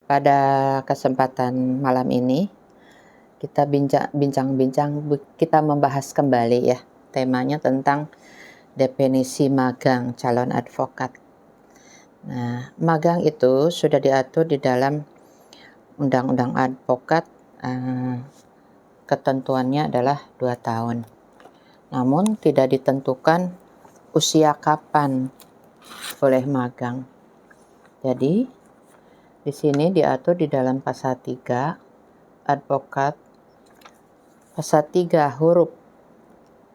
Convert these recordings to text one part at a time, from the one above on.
Pada kesempatan malam ini, kita kita membahas kembali ya, temanya tentang definisi magang calon advokat. Nah, magang itu sudah diatur di dalam Undang-Undang Advokat, ketentuannya adalah 2 tahun. Namun tidak ditentukan usia kapan boleh magang. Jadi, di sini diatur di dalam pasal 3 advokat, pasal 3 huruf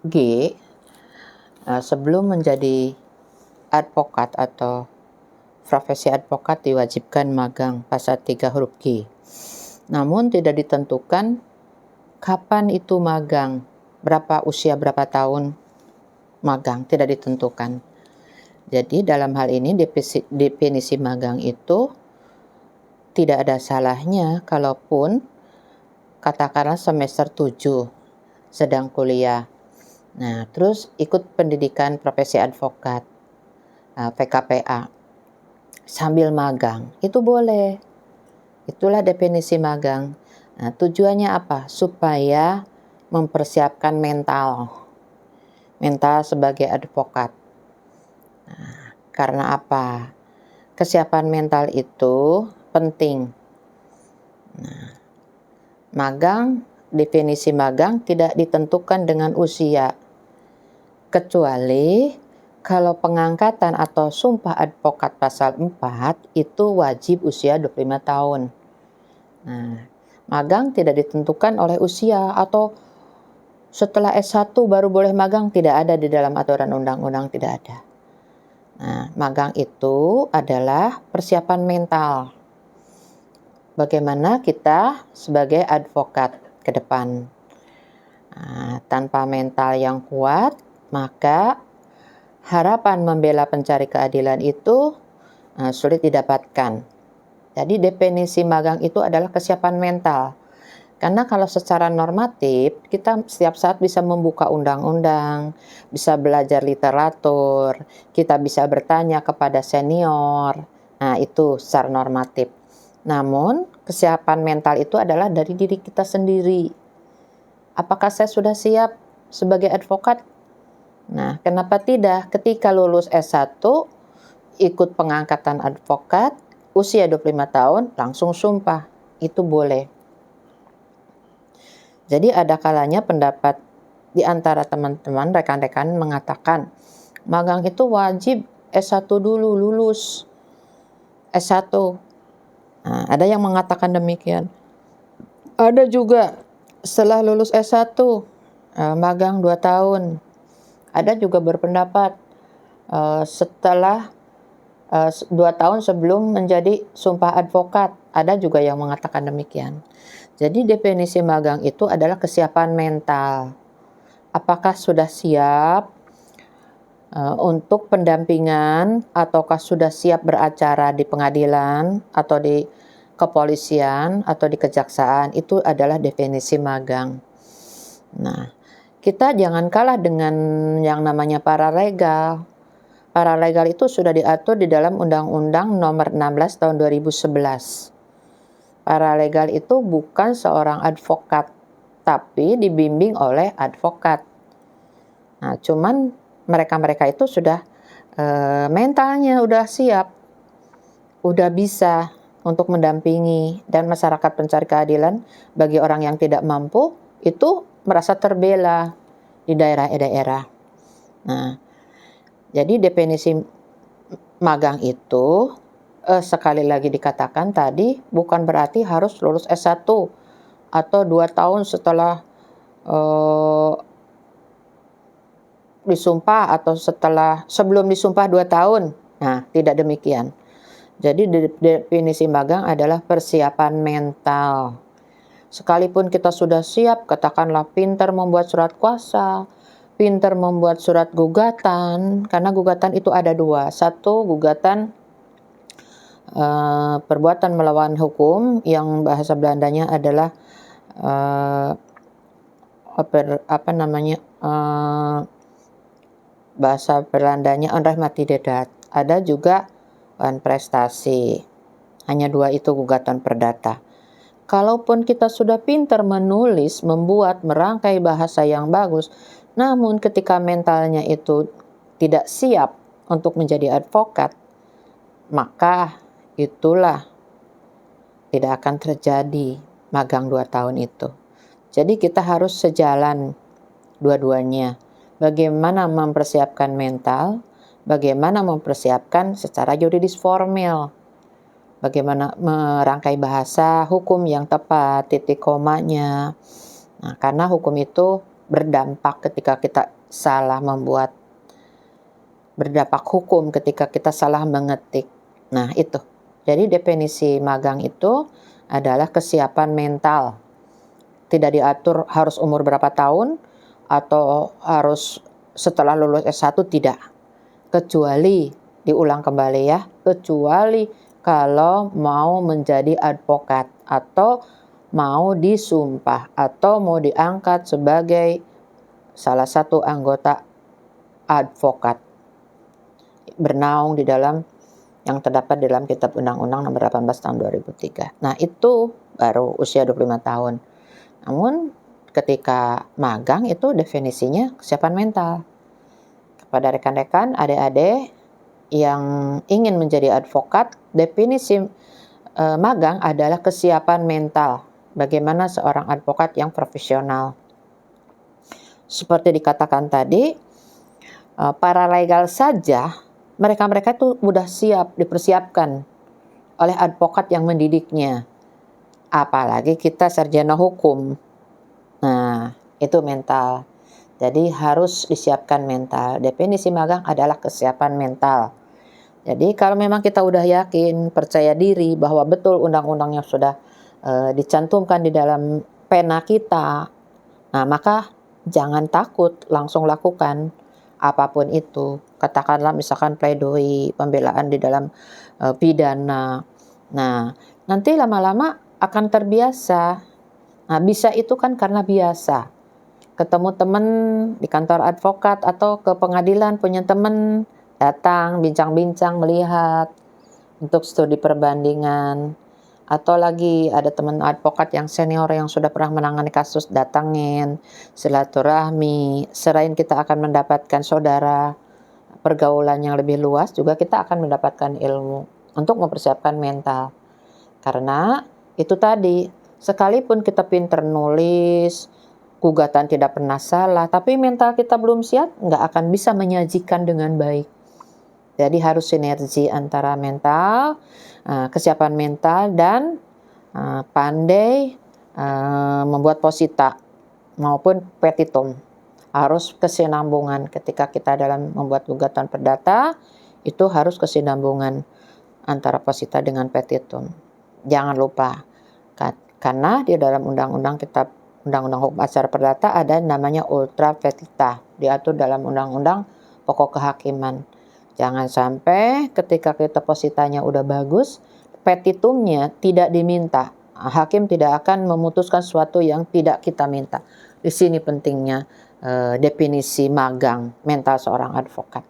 G, sebelum menjadi advokat atau profesi advokat diwajibkan magang, pasal 3 huruf G. Namun tidak ditentukan kapan itu magang, usia berapa tahun magang, tidak ditentukan. Jadi dalam hal ini definisi magang itu tidak ada salahnya kalaupun katakanlah semester 7 sedang kuliah. Nah, terus ikut pendidikan profesi advokat, PKPA, sambil magang, itu boleh. Itulah definisi magang. Nah, tujuannya apa? Supaya mempersiapkan mental sebagai advokat. Nah, karena apa? Kesiapan mental itu penting. Nah, definisi magang tidak ditentukan dengan usia, kecuali kalau pengangkatan atau sumpah advokat pasal 4 itu wajib usia 25 tahun. Nah, magang tidak ditentukan oleh usia atau setelah S1 baru boleh magang, tidak ada di dalam aturan undang-undang, tidak ada. Nah, magang itu adalah persiapan mental. Bagaimana kita sebagai advokat ke depan. Nah, tanpa mental yang kuat, maka harapan membela pencari keadilan itu sulit didapatkan. Jadi definisi magang itu adalah kesiapan mental. Karena kalau secara normatif, kita setiap saat bisa membuka undang-undang, bisa belajar literatur, kita bisa bertanya kepada senior. Nah, itu secara normatif. Namun, kesiapan mental itu adalah dari diri kita sendiri. Apakah saya sudah siap sebagai advokat? Nah, kenapa tidak? Ketika lulus S1, ikut pengangkatan advokat, usia 25 tahun, langsung sumpah. Itu boleh. Jadi ada kalanya pendapat di antara teman-teman, rekan-rekan mengatakan, magang itu wajib S1 dulu, lulus S1. Nah, ada yang mengatakan demikian. Ada juga setelah lulus S1, magang 2 tahun. Ada juga berpendapat setelah 2 tahun sebelum menjadi sumpah advokat. Ada juga yang mengatakan demikian. Jadi definisi magang itu adalah kesiapan mental. Apakah sudah siap untuk pendampingan, ataukah sudah siap beracara di pengadilan atau di kepolisian atau di kejaksaan. Itu adalah definisi magang. Nah, kita jangan kalah dengan yang namanya paralegal. Paralegal itu sudah diatur di dalam Undang-Undang Nomor 16 Tahun 2011. Paralegal itu bukan seorang advokat, tapi dibimbing oleh advokat. Nah, cuman mereka-mereka itu sudah mentalnya udah siap, udah bisa untuk mendampingi, dan masyarakat pencari keadilan bagi orang yang tidak mampu itu merasa terbela di daerah-daerah. Nah, jadi definisi magang itu sekali lagi dikatakan tadi, bukan berarti harus lulus S1 atau 2 tahun setelah disumpah atau sebelum disumpah 2 tahun. Nah, tidak demikian. Jadi definisi magang adalah persiapan mental. Sekalipun kita sudah siap, katakanlah pintar membuat surat kuasa, pintar membuat surat gugatan, karena gugatan itu ada 2. Satu, gugatan perbuatan melawan hukum, yang bahasa Belandanya adalah bahasa Belandanya onrecht met die daad. Ada juga wanprestasi. Hanya 2 itu gugatan perdata. Kalaupun kita sudah pintar menulis, membuat, merangkai bahasa yang bagus, namun ketika mentalnya itu tidak siap untuk menjadi advokat, maka itulah tidak akan terjadi magang 2 tahun itu. Jadi kita harus sejalan dua-duanya. Bagaimana mempersiapkan mental, bagaimana mempersiapkan secara yuridis formal. Bagaimana merangkai bahasa hukum yang tepat, titik komanya. Nah, karena hukum itu berdampak ketika kita salah membuat, berdampak hukum ketika kita salah mengetik. Nah, itu. Jadi definisi magang itu adalah kesiapan mental. Tidak diatur harus umur berapa tahun atau harus setelah lulus S1, tidak. Kecuali, diulang kembali ya, kecuali kalau mau menjadi advokat atau mau disumpah atau mau diangkat sebagai salah satu anggota advokat bernaung di dalam yang terdapat dalam Kitab Undang-Undang Nomor 18 Tahun 2003. Nah, itu baru usia 25 tahun. Namun ketika magang itu definisinya kesiapan mental. Kepada rekan-rekan, adik-adik yang ingin menjadi advokat, definisi magang adalah kesiapan mental. Bagaimana seorang advokat yang profesional. Seperti dikatakan tadi, para legal saja, mereka-mereka itu sudah siap, dipersiapkan oleh advokat yang mendidiknya. Apalagi kita sarjana hukum. Nah, itu mental. Jadi harus disiapkan mental. Definisi magang adalah kesiapan mental. Jadi kalau memang kita udah yakin, percaya diri bahwa betul undang-undang yang sudah dicantumkan di dalam pena kita, nah maka jangan takut, langsung lakukan apapun itu. Katakanlah misalkan pledoi, pembelaan di dalam pidana. Nah, nanti lama-lama akan terbiasa. Nah, bisa itu kan karena biasa. Ketemu teman di kantor advokat atau ke pengadilan punya teman, datang bincang-bincang, melihat untuk studi perbandingan, atau lagi ada teman advokat yang senior yang sudah pernah menangani kasus, datangin, silaturahmi. Selain kita akan mendapatkan saudara, pergaulan yang lebih luas, juga kita akan mendapatkan ilmu untuk mempersiapkan mental. Karena itu tadi, sekalipun kita pinter nulis, gugatan tidak pernah salah, tapi mental kita belum siap, nggak akan bisa menyajikan dengan baik. Jadi harus sinergi antara mental, kesiapan mental, dan pandai membuat posita maupun petitum. Harus kesinambungan ketika kita dalam membuat gugatan perdata, itu harus kesinambungan antara posita dengan petitum. Jangan lupa, karena di dalam undang-undang Undang-Undang Hukum Acara Perdata ada namanya ultra petita, diatur dalam Undang-Undang Pokok Kehakiman. Jangan sampai ketika kita positanya udah bagus, petitumnya tidak diminta. Hakim tidak akan memutuskan sesuatu yang tidak kita minta. Di sini pentingnya definisi magang mental seorang advokat.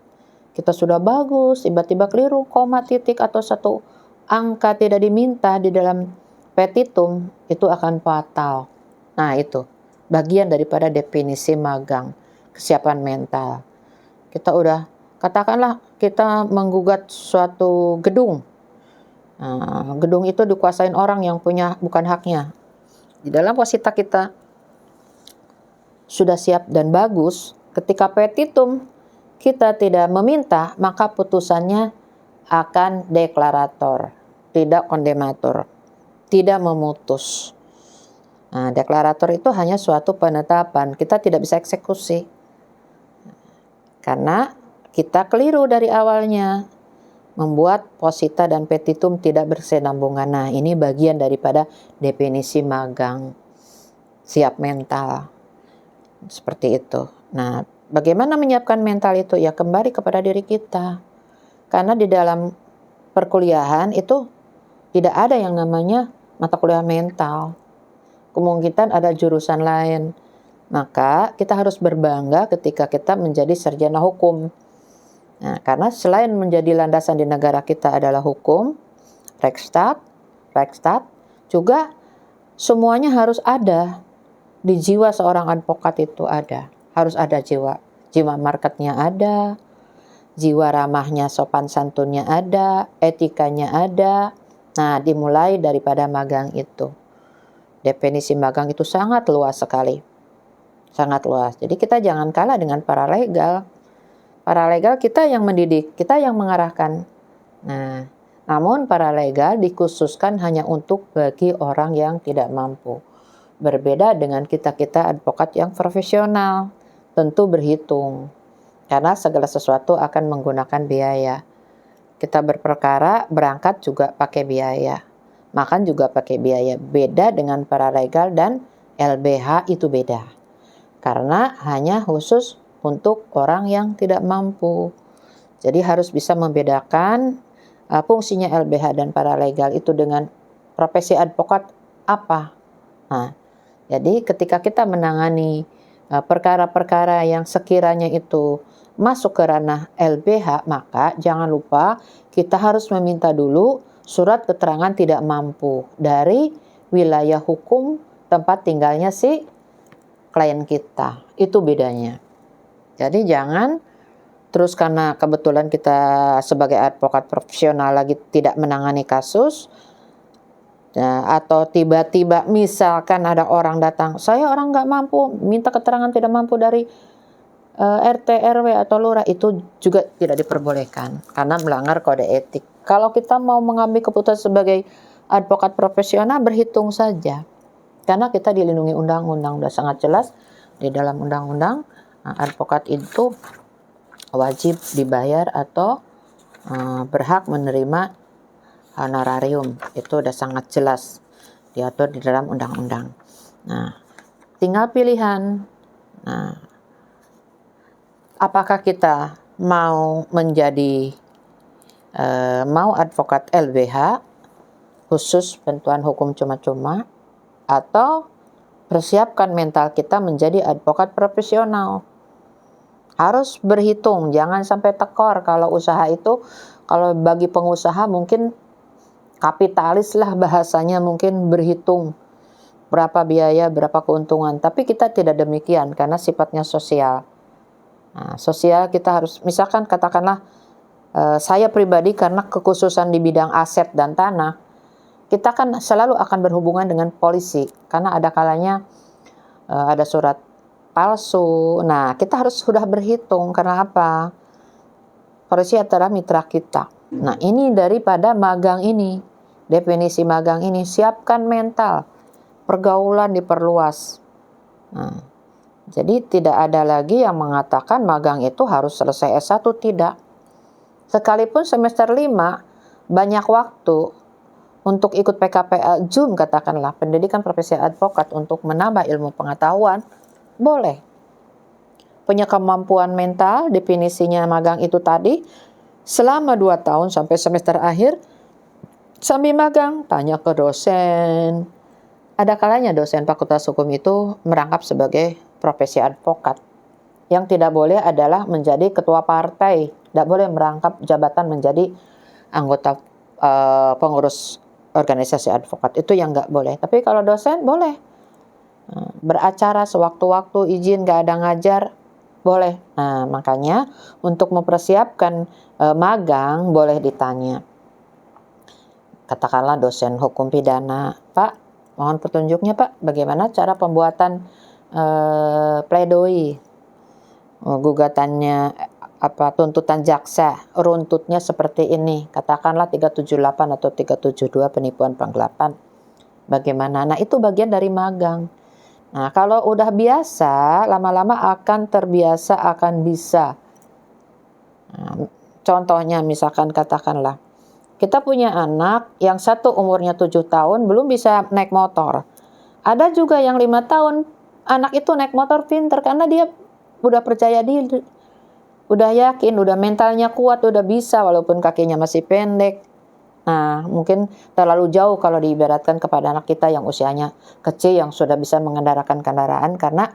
Kita sudah bagus, tiba-tiba keliru, koma, titik, atau satu angka tidak diminta di dalam petitum, itu akan fatal. Nah, itu bagian daripada definisi magang, kesiapan mental. Kita udah, katakanlah kita menggugat suatu gedung. Nah, gedung itu dikuasain orang yang punya bukan haknya. Di dalam posita kita sudah siap dan bagus, ketika petitum kita tidak meminta, maka putusannya akan deklarator, tidak kondemator, tidak memutus. Nah, deklarator itu hanya suatu penetapan, kita tidak bisa eksekusi. Karena kita keliru dari awalnya, membuat posita dan petitum tidak berkesinambungan. Nah, ini bagian daripada definisi magang, siap mental. Seperti itu. Nah, bagaimana menyiapkan mental itu? Ya kembali kepada diri kita. Karena di dalam perkuliahan itu tidak ada yang namanya mata kuliah mental. Kemungkinan ada jurusan lain. Maka kita harus berbangga ketika kita menjadi sarjana hukum. Nah, karena selain menjadi landasan di negara kita adalah hukum, Rechtsstaat, Perplekstat, juga semuanya harus ada. Di jiwa seorang advokat itu ada. Harus ada jiwa. Jiwa marketnya ada, jiwa ramahnya, sopan santunnya ada, etikanya ada. Nah, dimulai daripada magang itu. Definisi magang itu sangat luas sekali. Sangat luas. Jadi kita jangan kalah dengan paralegal. Paralegal kita yang mendidik, kita yang mengarahkan. Nah, namun paralegal dikhususkan hanya untuk bagi orang yang tidak mampu. Berbeda dengan kita-kita advokat yang profesional, tentu berhitung. Karena segala sesuatu akan menggunakan biaya. Kita berperkara, berangkat juga pakai biaya. Makan juga pakai biaya. Beda dengan paralegal dan LBH itu beda. Karena hanya khusus untuk orang yang tidak mampu. Jadi harus bisa membedakan fungsinya LBH dan paralegal itu dengan profesi advokat apa. Nah, jadi ketika kita menangani perkara-perkara yang sekiranya itu masuk ke ranah LBH, maka jangan lupa kita harus meminta dulu surat keterangan tidak mampu dari wilayah hukum tempat tinggalnya si klien kita. Itu bedanya. Jadi jangan terus karena kebetulan kita sebagai advokat profesional lagi tidak menangani kasus, atau tiba-tiba misalkan ada orang datang, saya orang nggak mampu, minta keterangan tidak mampu dari RT, RW atau lurah, itu juga tidak diperbolehkan karena melanggar kode etik. Kalau kita mau mengambil keputusan sebagai advokat profesional, berhitung saja. Karena kita dilindungi undang-undang, udah sangat jelas di dalam undang-undang, advokat itu wajib dibayar atau berhak menerima honorarium. Itu udah sangat jelas diatur di dalam undang-undang. Nah, tinggal pilihan. Nah, apakah kita mau menjadi mau advokat LBH khusus bantuan hukum cuma-cuma, atau persiapkan mental kita menjadi advokat profesional. Harus berhitung, jangan sampai tekor. Kalau usaha itu, kalau bagi pengusaha mungkin kapitalis lah bahasanya, mungkin berhitung berapa biaya, berapa keuntungan. Tapi kita tidak demikian karena sifatnya sosial. Nah, sosial kita harus, misalkan katakanlah saya pribadi karena kekhususan di bidang aset dan tanah, kita kan selalu akan berhubungan dengan polisi karena ada kalanya ada surat palsu. Nah, kita harus sudah berhitung karena apa? Polisi adalah mitra kita. Nah, ini daripada magang ini, definisi magang ini, siapkan mental, pergaulan diperluas. Nah, jadi tidak ada lagi yang mengatakan magang itu harus selesai S1, tidak. Sekalipun semester 5 banyak waktu untuk ikut PKPL Zoom, katakanlah pendidikan profesi advokat untuk menambah ilmu pengetahuan, boleh. Punya kemampuan mental, definisinya magang itu tadi, selama 2 tahun sampai semester akhir, sambil magang, tanya ke dosen. Ada kalanya dosen fakultas hukum itu merangkap sebagai profesi advokat. Yang tidak boleh adalah menjadi ketua partai, tidak boleh merangkap jabatan menjadi anggota pengurus organisasi advokat, itu yang nggak boleh. Tapi kalau dosen boleh. Beracara sewaktu-waktu, izin gak ada ngajar, boleh. Nah, makanya untuk mempersiapkan magang boleh ditanya. Katakanlah dosen hukum pidana, Pak, mohon petunjuknya Pak, bagaimana cara pembuatan pledoi, gugatannya tuntutan jaksa, runtutnya seperti ini, katakanlah 378 atau 372 penipuan penggelapan. Bagaimana? Nah, itu bagian dari magang. Nah, kalau udah biasa, lama-lama akan terbiasa, akan bisa. Nah, contohnya misalkan katakanlah, kita punya anak yang satu umurnya 7 tahun belum bisa naik motor. Ada juga yang 5 tahun, anak itu naik motor pinter karena dia udah percaya diri, udah yakin, udah mentalnya kuat, udah bisa walaupun kakinya masih pendek. Nah, mungkin terlalu jauh kalau diibaratkan kepada anak kita yang usianya kecil yang sudah bisa mengendarakan kendaraan karena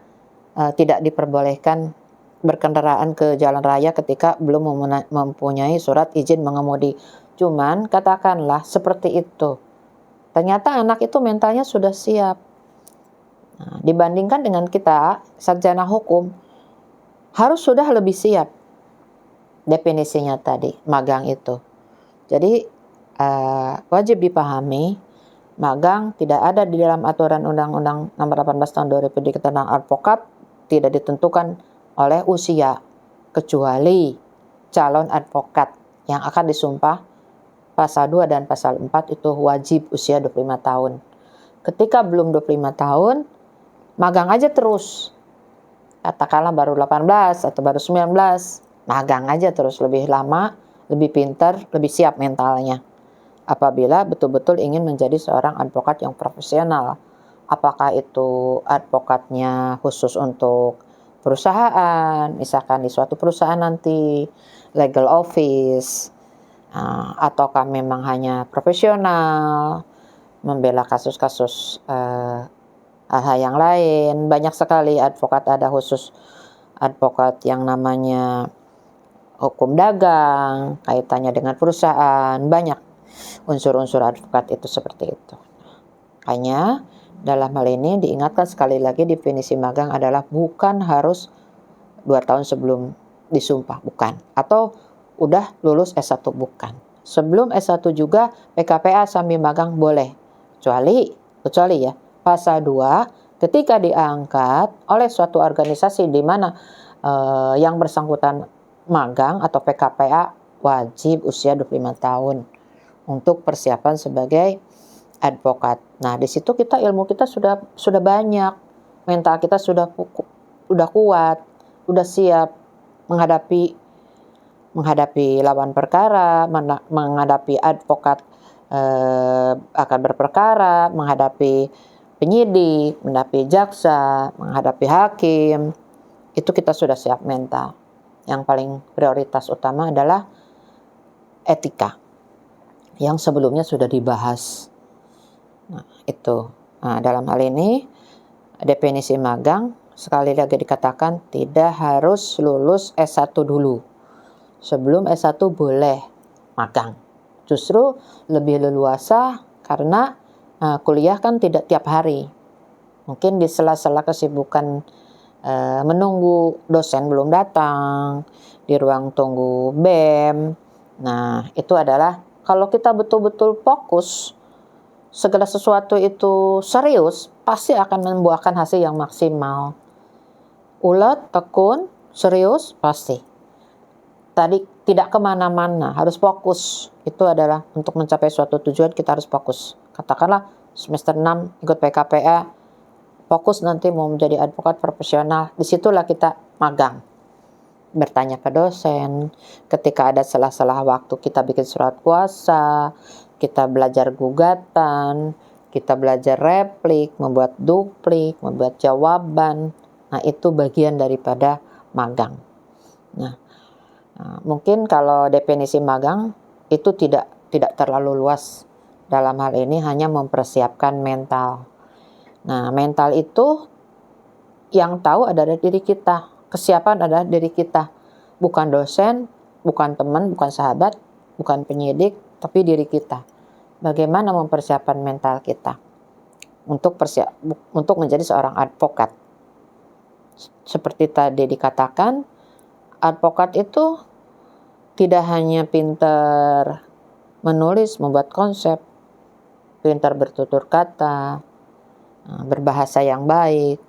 tidak diperbolehkan berkendaraan ke jalan raya ketika belum mempunyai surat izin mengemudi. Cuman katakanlah seperti itu. Ternyata anak itu mentalnya sudah siap. Nah, dibandingkan dengan kita, sarjana hukum, harus sudah lebih siap. Definisinya tadi, magang itu. Jadi, wajib dipahami, magang tidak ada di dalam aturan Undang-Undang Nomor 18 Tahun 2003 tentang advokat, tidak ditentukan oleh usia, kecuali calon advokat yang akan disumpah pasal 2 dan pasal 4 itu wajib usia 25 tahun. Ketika belum 25 tahun, magang aja terus. Katakanlah baru 18 atau baru 19, magang aja terus, lebih lama, lebih pintar, lebih siap mentalnya. Apabila betul-betul ingin menjadi seorang advokat yang profesional. Apakah itu advokatnya khusus untuk perusahaan, misalkan di suatu perusahaan nanti, legal office, ataukah memang hanya profesional, membela kasus-kasus hal yang lain. Banyak sekali advokat, ada khusus advokat yang namanya hukum dagang, kaitannya dengan perusahaan, banyak unsur-unsur advokat itu seperti itu. Hanya dalam hal ini diingatkan sekali lagi, definisi magang adalah bukan harus 2 tahun sebelum disumpah, bukan. Atau udah lulus S1, bukan. Sebelum S1 juga PKPA sambil magang boleh. Kecuali ya, pasal 2 ketika diangkat oleh suatu organisasi di mana yang bersangkutan magang atau PKPA, wajib usia 25 tahun untuk persiapan sebagai advokat. Nah, di situ ilmu kita sudah banyak, mental kita sudah kuat, sudah siap menghadapi lawan perkara, menghadapi advokat akan berperkara, menghadapi penyidik, menghadapi jaksa, menghadapi hakim. Itu kita sudah siap mental. Yang paling prioritas utama adalah etika yang sebelumnya sudah dibahas. Nah, itu. Nah, dalam hal ini definisi magang sekali lagi dikatakan tidak harus lulus S1 dulu. Sebelum S1 boleh magang. Justru lebih leluasa karena kuliah kan tidak tiap hari. Mungkin di sela-sela kesibukan menunggu dosen belum datang, di ruang tunggu BEM. Nah, itu adalah kalau kita betul-betul fokus, segala sesuatu itu serius, pasti akan membuahkan hasil yang maksimal. Ulet, tekun, serius, pasti. Tadi tidak kemana-mana, harus fokus. Itu adalah untuk mencapai suatu tujuan kita harus fokus. Katakanlah semester 6 ikut PKPA, fokus nanti mau menjadi advokat profesional, disitulah kita magang. Bertanya ke dosen, ketika ada sela-sela waktu kita bikin surat kuasa, kita belajar gugatan, kita belajar replik, membuat duplik, membuat jawaban. Nah, itu bagian daripada magang. Nah, mungkin kalau definisi magang itu tidak terlalu luas. Dalam hal ini hanya mempersiapkan mental. Nah, mental itu yang tahu adalah diri kita. Kesiapan adalah diri kita. Bukan dosen, bukan teman, bukan sahabat, bukan penyidik, tapi diri kita. Bagaimana mempersiapkan mental kita untuk menjadi seorang advokat. Seperti tadi dikatakan, advokat itu tidak hanya pintar menulis, membuat konsep, pintar bertutur kata, berbahasa yang baik,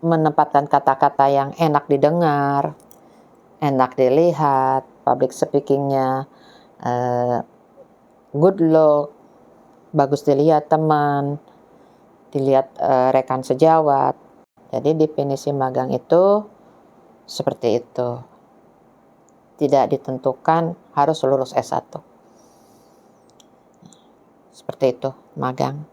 menempatkan kata-kata yang enak didengar, enak dilihat, public speakingnya good look, bagus dilihat teman, dilihat rekan sejawat. Jadi definisi magang itu seperti itu. Tidak ditentukan harus lulus S1. Seperti itu, magang.